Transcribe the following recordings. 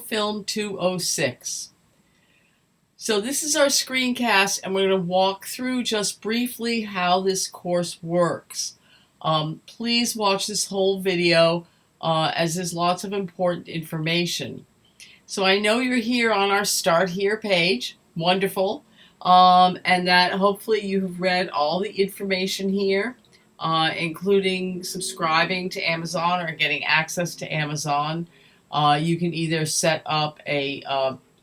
Film 206. So this is our screencast, and we're going to walk through just briefly how this course works. Please watch this whole video as there's lots of important information. So I know you're here on our Start Here page. Wonderful. And that hopefully you have read all the information here, including subscribing to Amazon or getting access to Amazon. You can either set up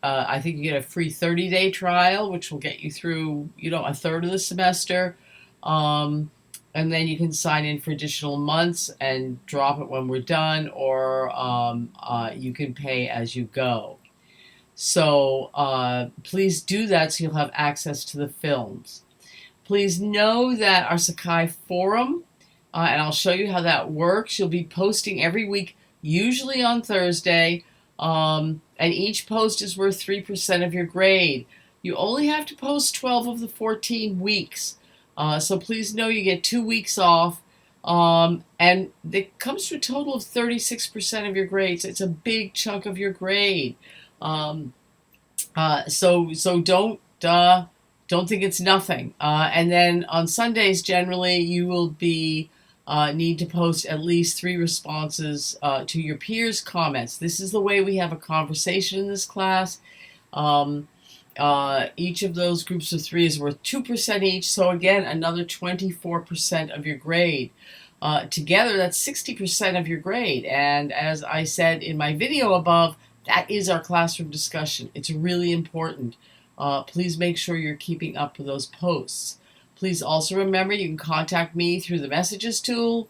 I think you get a free 30-day trial, which will get you through, a third of the semester. And then you can sign in for additional months and drop it when we're done, or you can pay as you go. So please do that so you'll have access to the films. Please know that our Sakai forum, and I'll show you how that works. You'll be posting every week, usually on Thursday, and each post is worth 3% of your grade. You only have to post 12 of the 14 weeks. So please know you get 2 weeks off, and it comes to a total of 36% of your grade. So it's a big chunk of your grade. So don't think it's nothing. And then on Sundays, generally, you will need to post at least 3 responses to your peers' comments. This is the way we have a conversation in this class. Each of those groups of 3 is worth 2% each. So again, another 24% of your grade. Together, that's 60% of your grade. And as I said in my video above, that is our classroom discussion. It's really important. Please make sure you're keeping up with those posts. Please also remember you can contact me through the messages tool,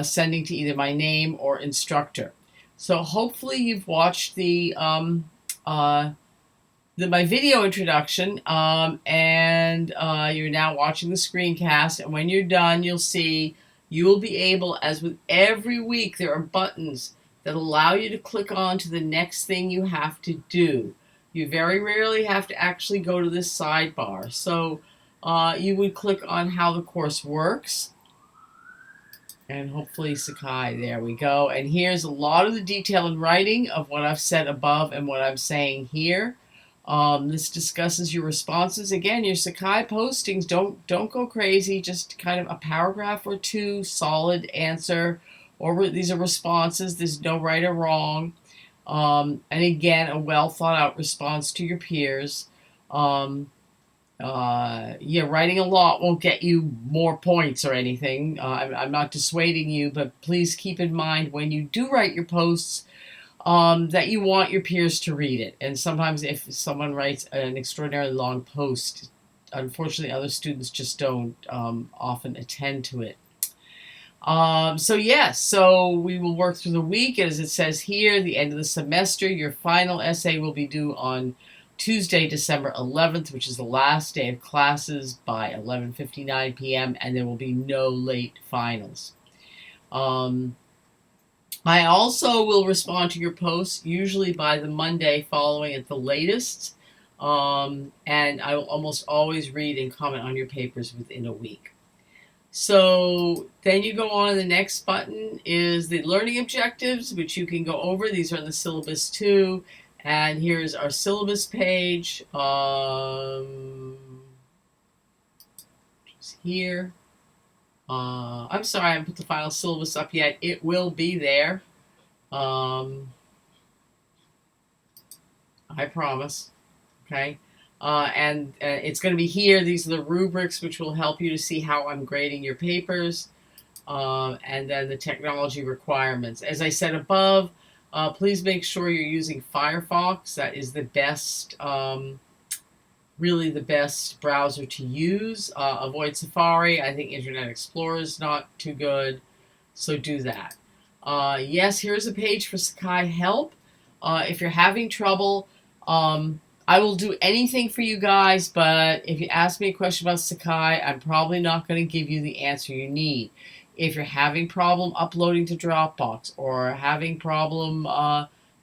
sending to either my name or instructor. So hopefully you've watched my video introduction, and you're now watching the screencast. And when you're done, you'll see you will be able, as with every week, there are buttons that allow you to click on to the next thing you have to do. You very rarely have to actually go to this sidebar. So you would click on how the course works, and hopefully Sakai, there we go. And here's a lot of the detail in writing of what I've said above and what I'm saying here. This discusses your responses. Again, your Sakai postings, don't go crazy, just kind of a paragraph or 2, solid answer, or these are responses, there's no right or wrong. And again, a well thought out response to your peers. Writing a lot won't get you more points or anything. I'm not dissuading you, but please keep in mind when you do write your posts that you want your peers to read it. And sometimes if someone writes an extraordinarily long post, unfortunately other students just don't often attend to it. So we will work through the week. As it says here, the end of the semester, your final essay will be due on Tuesday, December 11th, which is the last day of classes, by 11:59 p.m., and there will be no late finals. I also will respond to your posts, usually by the Monday following at the latest, and I will almost always read and comment on your papers within a week. So then you go on, and the next button is the learning objectives, which you can go over. These are in the syllabus too. And here's our syllabus page. Just here. I'm sorry, I haven't put the final syllabus up yet. It will be there. I promise. Okay. And it's going to be here. These are the rubrics, which will help you to see how I'm grading your papers. And then the technology requirements. As I said above, please make sure you're using Firefox. That is the best, really the best browser to use. Avoid Safari. I think Internet Explorer is not too good, so do that. Yes, here's a page for Sakai Help. If you're having trouble, I will do anything for you guys, but if you ask me a question about Sakai, I'm probably not going to give you the answer you need. If you're having problem uploading to Dropbox, or having problem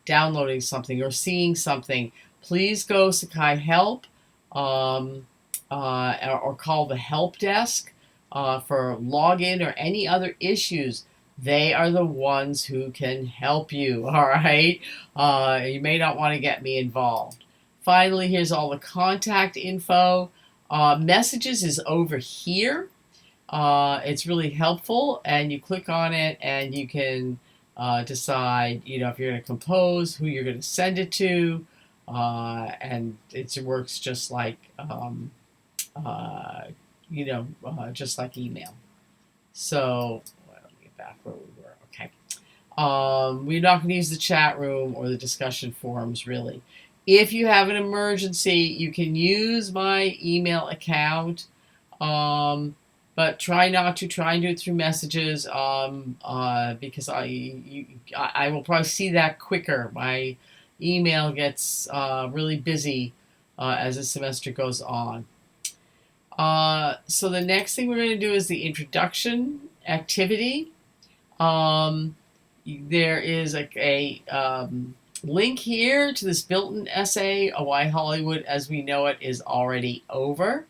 downloading something or seeing something, please go Sakai Help, or call the help desk for login or any other issues. They are the ones who can help you, all right? You may not want to get me involved. Finally, here's all the contact info. Messages is over here. It's really helpful, and you click on it and you can decide, if you're going to compose, who you're going to send it to, and it works just like, just like email. So let me get back where we were. Okay. We're not going to use the chat room or the discussion forums, really. If you have an emergency, you can use my email account, but try not to. Try and do it through messages, because I will probably see that quicker. My email gets really busy as the semester goes on. So the next thing we're going to do is the introduction activity. There is a link here to this built-in essay, Why Hollywood as We Know It is Already Over.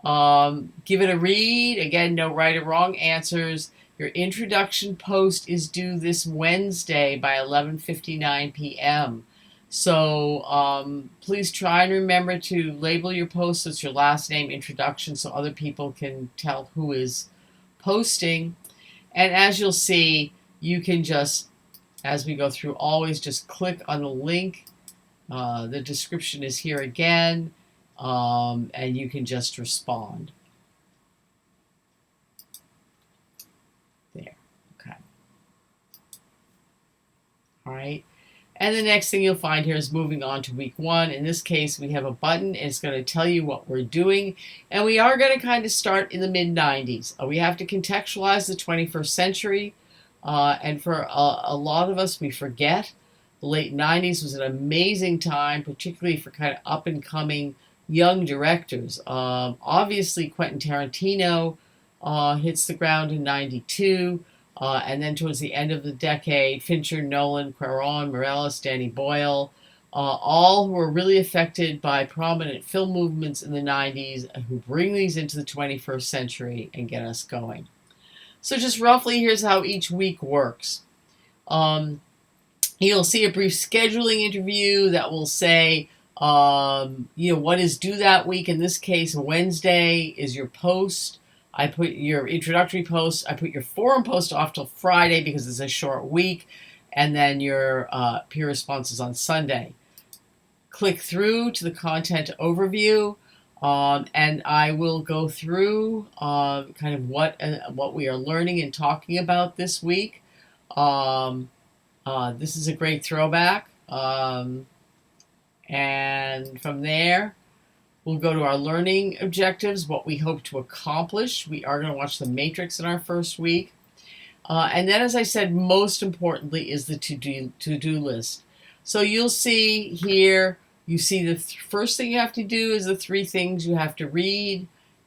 Give it a read. Again, no right or wrong answers. Your introduction post is due this Wednesday by 11:59 p.m. So please try and remember to label your post as your last name introduction so other people can tell who is posting. And as you'll see, you can just, as we go through, always just click on the link. The description is here again, and you can just respond. There. Okay. All right. And the next thing you'll find here is moving on to week 1. In this case, we have a button. It's going to tell you what we're doing. And we are going to kind of start in the mid-90s. We have to contextualize the 21st century. And for a lot of us, we forget. The late 90s was an amazing time, particularly for kind of up-and-coming young directors. Obviously, Quentin Tarantino hits the ground in 92. And then towards the end of the decade, Fincher, Nolan, Cuarón, Morales, Danny Boyle, all who were really affected by prominent film movements in the 90s, who bring these into the 21st century and get us going. So just roughly, here's how each week works. You'll see a brief scheduling interview that will say, what is due that week. In this case, Wednesday is your post. I put your introductory post. I put your forum post off till Friday because it's a short week. And then your peer responses on Sunday. Click through to the content overview. And I will go through kind of what we are learning and talking about this week. This is a great throwback. And from there, we'll go to our learning objectives, what we hope to accomplish. We are going to watch The Matrix in our first week. And then, as I said, most importantly is the to-do list. So you'll see here, you see the first thing you have to do is the 3 things you have to read.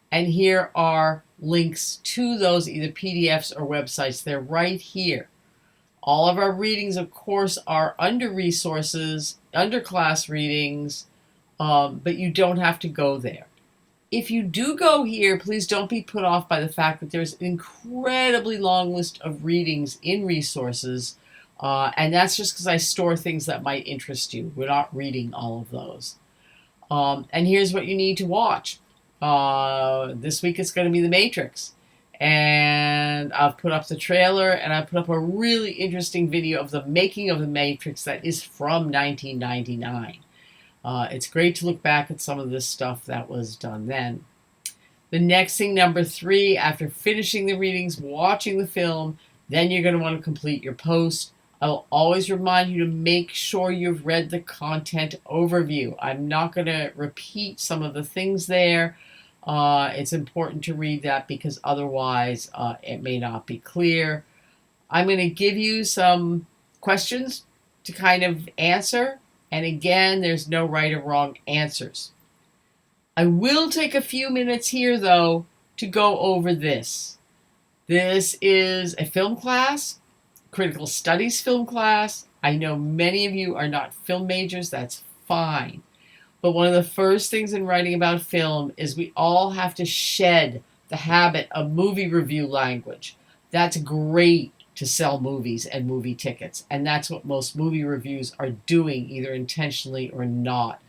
And here are links to those, either PDFs or websites. They're right here. All of our readings, of course, are under resources, under class readings, but you don't have to go there. If you do go here, please don't be put off by the fact that there's an incredibly long list of readings in resources, and that's just because I store things that might interest you. We're not reading all of those. And here's what you need to watch. This week it's going to be The Matrix. And I've put up the trailer, and I've put up a really interesting video of the making of The Matrix that is from 1999. It's great to look back at some of this stuff that was done then. The next thing, number 3, after finishing the readings, watching the film, then you're going to want to complete your post. I'll always remind you to make sure you've read the content overview. I'm not going to repeat some of the things there. It's important to read that because otherwise it may not be clear. I'm going to give you some questions to kind of answer. And again, there's no right or wrong answers. I will take a few minutes here, though, to go over this. This is a film class, critical studies film class. I know many of you are not film majors. That's fine. But one of the first things in writing about film is we all have to shed the habit of movie review language. That's great. to sell movies and movie tickets. And that's what most movie reviews are doing, either intentionally or not.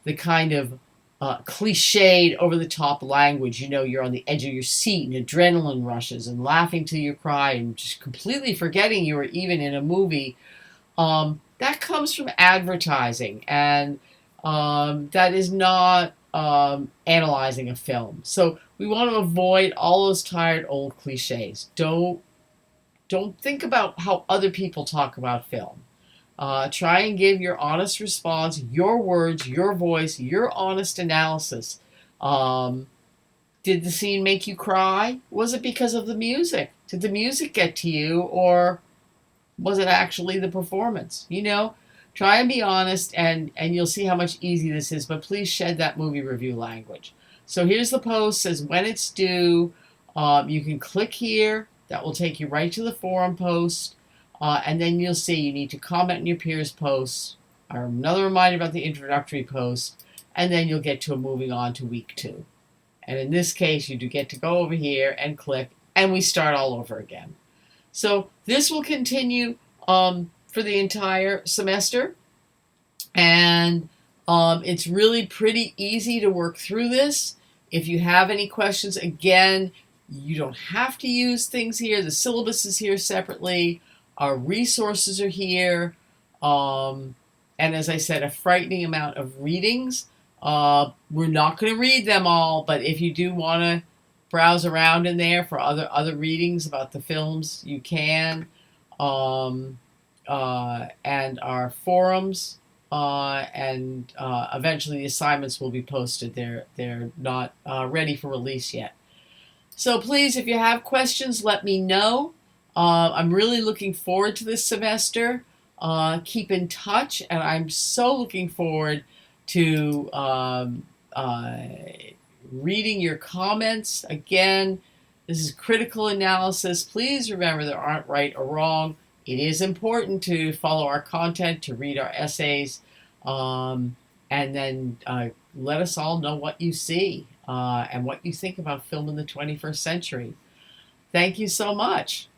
The kind of cliched, over-the-top language, you're on the edge of your seat and adrenaline rushes and laughing till you cry and just completely forgetting you were even in a movie. That comes from advertising, and that is not analyzing a film. So we want to avoid all those tired old cliches. Don't think about how other people talk about film. Try and give your honest response, your words, your voice, your honest analysis. Did the scene make you cry? Was it because of the music? Did the music get to you, or was it actually the performance? Try and be honest, and you'll see how much easier this is, but please shed that movie review language. So here's the post, says when it's due. You can click here. That will take you right to the forum post. And then you'll see you need to comment on your peers' posts, or another reminder about the introductory post, and then you'll get to moving on to week 2. And in this case, you do get to go over here and click, and we start all over again. So this will continue for the entire semester, and it's really pretty easy to work through this. If you have any questions, again, you don't have to use things here. The syllabus is here separately. Our resources are here. And as I said, a frightening amount of readings. We're not going to read them all, but if you do want to browse around in there for other readings about the films, you can. And our forums, and eventually the assignments will be posted. They're not ready for release yet. So please, if you have questions, let me know. I'm really looking forward to this semester. Keep in touch, and I'm so looking forward to reading your comments. Again, this is critical analysis. Please remember there aren't right or wrong. It is important to follow our content, to read our essays, and then let us all know what you see and what you think about film in the 21st century. Thank you so much.